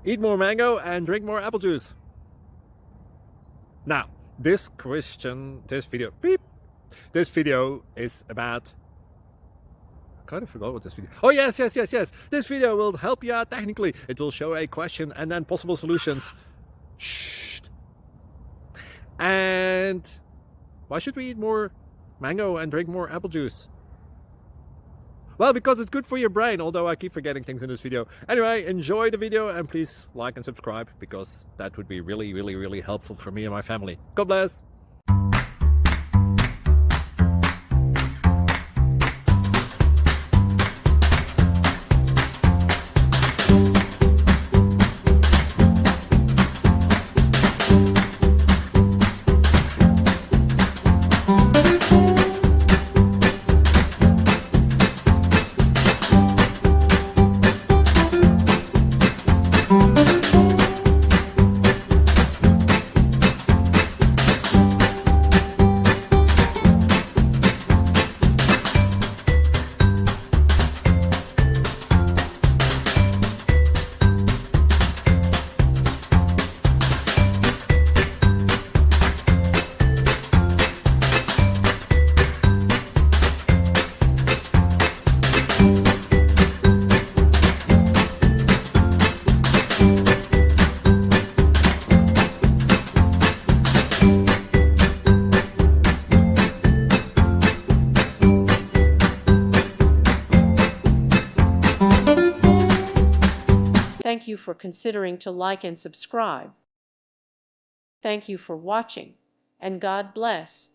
Eat more mango and drink more apple juice. Now, this video is about... I kind of forgot what this video... Oh, yes. This video will help you out technically. It will show a question and then possible solutions. Shh. And why should we eat more mango and drink more apple juice? Well, because it's good for your brain, although I keep forgetting things in this video. Anyway, enjoy the video and please like and subscribe, because that would be really helpful for me and my family. God bless! Thank you for considering to like and subscribe. Thank you for watching, and God bless.